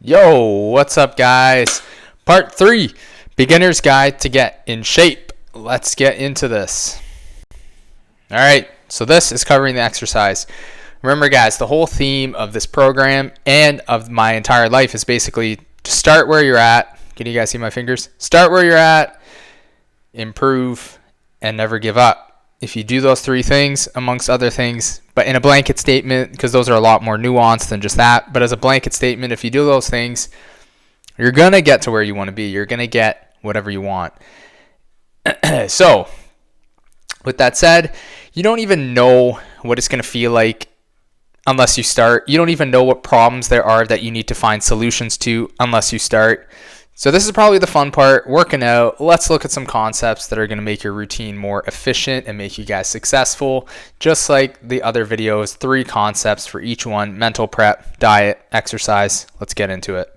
Yo, what's up, guys? Part 3, Beginner's Guide to Get in Shape. Let's get into this. All right, so this is covering the exercise. Remember, guys, the whole theme of this program and of my entire life is basically to start where you're at. Can you guys see my fingers? Start where you're at, improve, and never give up. If you do those 3 things, amongst other things, but in a blanket statement, because those are a lot more nuanced than just that, but as a blanket statement, if you do those things, you're going to get to where you want to be. You're going to get whatever you want. So, with that said, you don't even know what it's going to feel like unless you start. You don't even know what problems there are that you need to find solutions to unless you start. So this is probably the fun part, working out. Let's look at some concepts that are going to make your routine more efficient and make you guys successful. Just like the other videos, 3 concepts for each one: mental prep, diet, exercise. Let's get into it.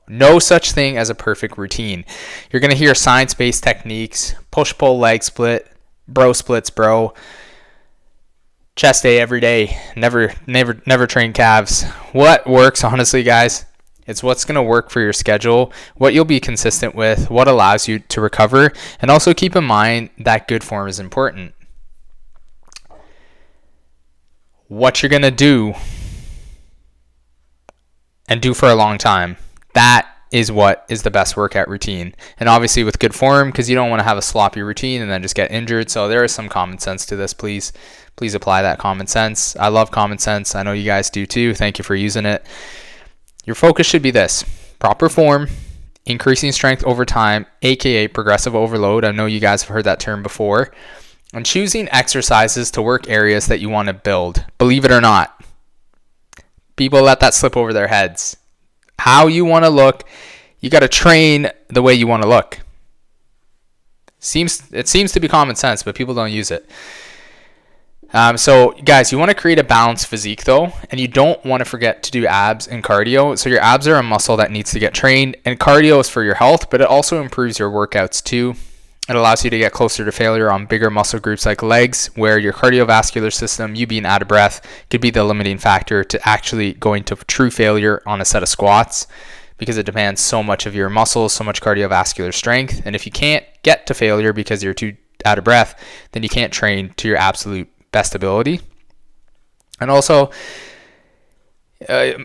No such thing as a perfect routine. You're going to hear science-based techniques, push-pull leg split, bro splits, bro. Chest day every day. Never train calves. What works, honestly, guys? It's what's going to work for your schedule, what you'll be consistent with, what allows you to recover, and also keep in mind that good form is important. What you're going to do and do for a long time, that is what is the best workout routine. And obviously with good form, because you don't want to have a sloppy routine and then just get injured. So there is some common sense to this. Please apply that common sense. I love common sense. I know you guys do too. Thank you for using it. Your focus should be this: proper form, increasing strength over time, aka progressive overload. I know you guys have heard that term before. And choosing exercises to work areas that you want to build. Believe it or not, people let that slip over their heads. How you want to look, you got to train the way you want to look. It seems to be common sense, but people don't use it. So guys, you want to create a balanced physique though, and you don't want to forget to do abs and cardio. So your abs are a muscle that needs to get trained, and cardio is for your health, but it also improves your workouts too. It allows you to get closer to failure on bigger muscle groups like legs, where your cardiovascular system, you being out of breath, could be the limiting factor to actually going to true failure on a set of squats, because it demands so much of your muscles, so much cardiovascular strength. And if you can't get to failure because you're too out of breath, then you can't train to your absolute best ability. And also,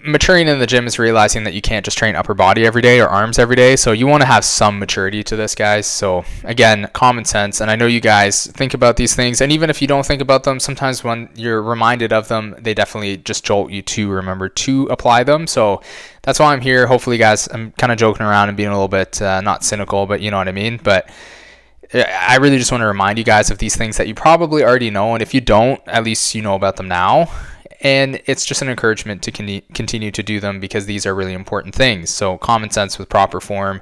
maturing in the gym is realizing that you can't just train upper body every day or arms every day. So you want to have some maturity to this, guys. So again, common sense. And I know you guys think about these things, and even if you don't think about them, sometimes when you're reminded of them, they definitely just jolt you to remember to apply them. So that's why I'm here. Hopefully, guys, I'm kind of joking around and being a little bit not cynical, but you know what I mean. But I really just want to remind you guys of these things that you probably already know, and if you don't, at least you know about them now. And it's just an encouragement to continue to do them, because these are really important things. So common sense with proper form,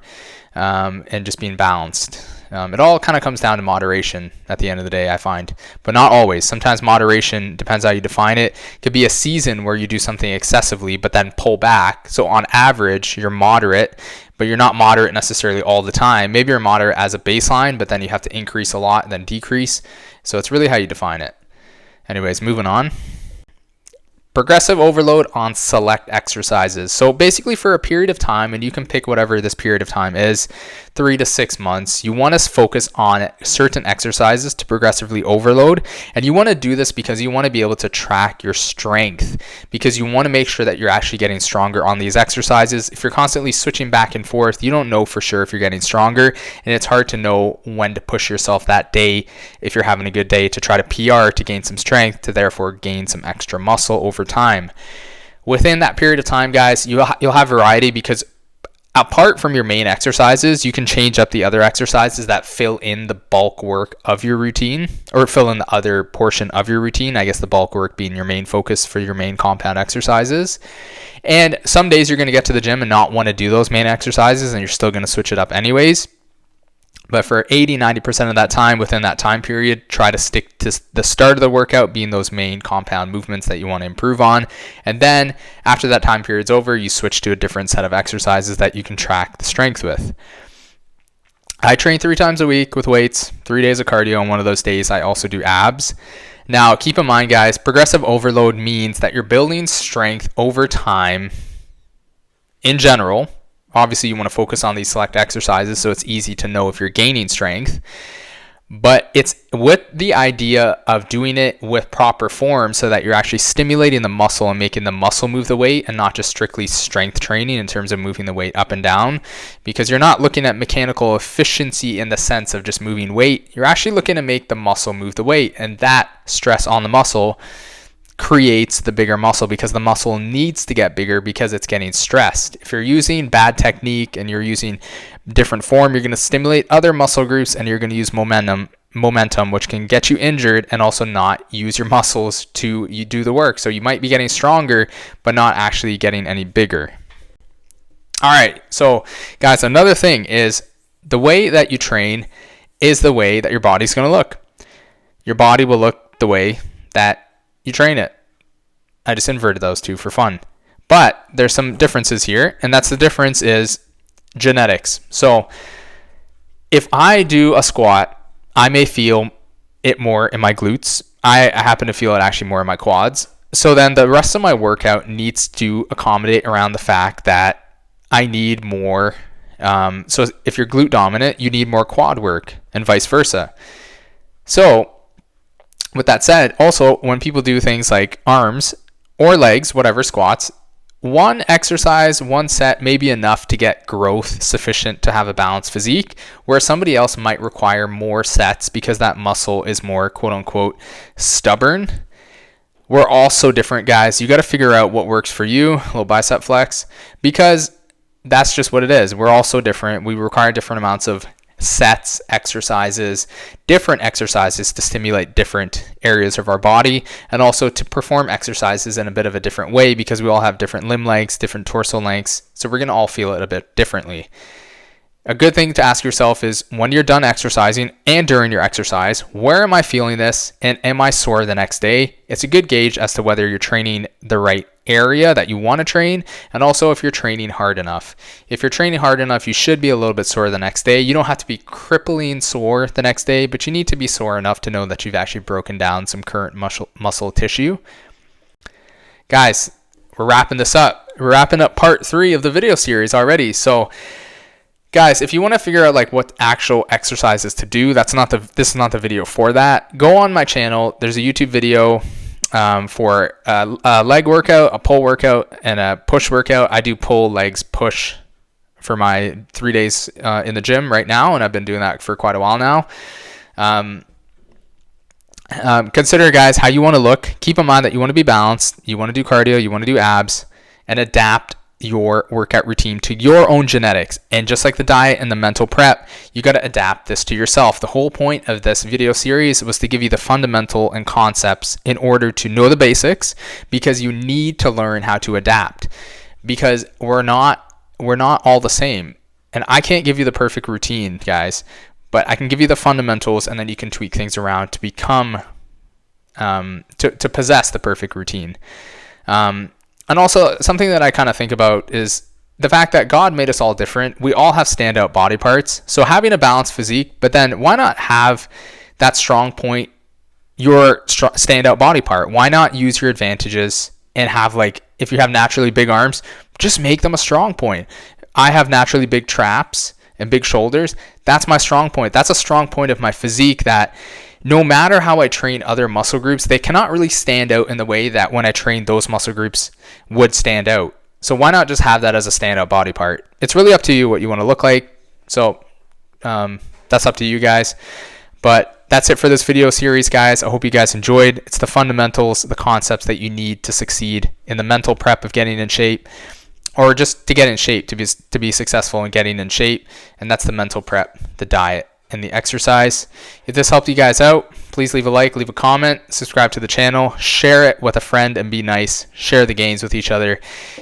and just being balanced. It all kind of comes down to moderation at the end of the day, I find, but not always. Sometimes moderation, depends how you define it, could be a season where you do something excessively but then pull back. So on average, you're moderate, but you're not moderate necessarily all the time. Maybe you're moderate as a baseline, but then you have to increase a lot and then decrease. So it's really how you define it. Anyways, moving on. Progressive overload on select exercises. So basically for a period of time, and you can pick whatever this period of time is, 3 to 6 months, you want to focus on certain exercises to progressively overload. And you want to do this because you want to be able to track your strength, because you want to make sure that you're actually getting stronger on these exercises. If you're constantly switching back and forth, you don't know for sure if you're getting stronger, and it's hard to know when to push yourself that day if you're having a good day to try to PR to gain some strength, to therefore gain some extra muscle over time. Within that period of time, guys, you'll have variety, because apart from your main exercises, you can change up the other exercises that fill in the bulk work of your routine, or fill in the other portion of your routine. I guess the bulk work being your main focus for your main compound exercises. And some days you're going to get to the gym and not want to do those main exercises, and you're still going to switch it up anyways. But for 80-90% of that time, within that time period, try to stick to the start of the workout being those main compound movements that you want to improve on. And then after that time period's over, you switch to a different set of exercises that you can track the strength with. I train 3 times a week with weights, 3 days of cardio, and one of those days I also do abs. Now, keep in mind, guys, progressive overload means that you're building strength over time in general. Obviously, you want to focus on these select exercises so it's easy to know if you're gaining strength. But it's with the idea of doing it with proper form so that you're actually stimulating the muscle and making the muscle move the weight, and not just strictly strength training in terms of moving the weight up and down, because you're not looking at mechanical efficiency in the sense of just moving weight. You're actually looking to make the muscle move the weight, and that stress on the muscle creates the bigger muscle, because the muscle needs to get bigger because it's getting stressed. If you're using bad technique and you're using different form, you're going to stimulate other muscle groups and you're going to use momentum, which can get you injured and also not use your muscles to do the work. So you might be getting stronger but not actually getting any bigger. All right, so guys, another thing is the way that you train is the way that your body's going to look. Your body will look the way that you train it. I just inverted those two for fun. But there's some differences here, and that's the difference is genetics. So if I do a squat, I may feel it more in my glutes. I happen to feel it actually more in my quads. So then the rest of my workout needs to accommodate around the fact that I need more. So if you're glute dominant, you need more quad work, and vice versa. So with that said, also when people do things like arms or legs, whatever, squats, one exercise, one set may be enough to get growth sufficient to have a balanced physique, where somebody else might require more sets because that muscle is more quote unquote stubborn. We're all so different, guys. You got to figure out what works for you, a little bicep flex, because that's just what it is. We're all so different. We require different amounts of sets, exercises, different exercises to stimulate different areas of our body, and also to perform exercises in a bit of a different way, because we all have different limb lengths, different torso lengths, so we're going to all feel it a bit differently. A good thing to ask yourself is, when you're done exercising and during your exercise, where am I feeling this, and am I sore the next day? It's a good gauge as to whether you're training the right area that you want to train, and also if you're training hard enough. If you're training hard enough, you should be a little bit sore the next day. You don't have to be crippling sore the next day, but you need to be sore enough to know that you've actually broken down some current muscle tissue. Guys, we're wrapping this up. We're wrapping up part 3 of the video series already. So guys, if you want to figure out like what actual exercises to do, this is not the video for that. Go on my channel. There's a YouTube video for a leg workout, a pull workout, and a push workout. I do pull, legs, push for my 3 days in the gym right now, and I've been doing that for quite a while now. Consider, guys, how you want to look. Keep in mind that you want to be balanced, you want to do cardio, you want to do abs, and adapt your workout routine to your own genetics. And just like the diet and the mental prep, you got to adapt this to yourself. The whole point of this video series was to give you the fundamental and concepts in order to know the basics, because you need to learn how to adapt, because we're not all the same. And I can't give you the perfect routine, guys, but I can give you the fundamentals, and then you can tweak things around to become to possess the perfect routine. And also, something that I kind of think about is the fact that God made us all different. We all have standout body parts. So having a balanced physique, but then why not have that strong point, your standout body part? Why not use your advantages and have, like, if you have naturally big arms, just make them a strong point. I have naturally big traps and big shoulders. That's my strong point. That's a strong point of my physique that no matter how I train other muscle groups, they cannot really stand out in the way that when I train those muscle groups would stand out. So why not just have that as a standout body part? It's really up to you what you want to look like. So that's up to you guys. But that's it for this video series, guys. I hope you guys enjoyed. It's the fundamentals, the concepts that you need to succeed in the mental prep of getting in shape, or just to get in shape, to be successful in getting in shape. And that's the mental prep, the diet, and the exercise. If this helped you guys out, please leave a like, leave a comment, subscribe to the channel, share it with a friend, and be nice. Share the gains with each other.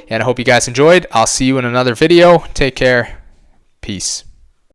And I hope you guys enjoyed. I'll see you in another video. Take care. Peace.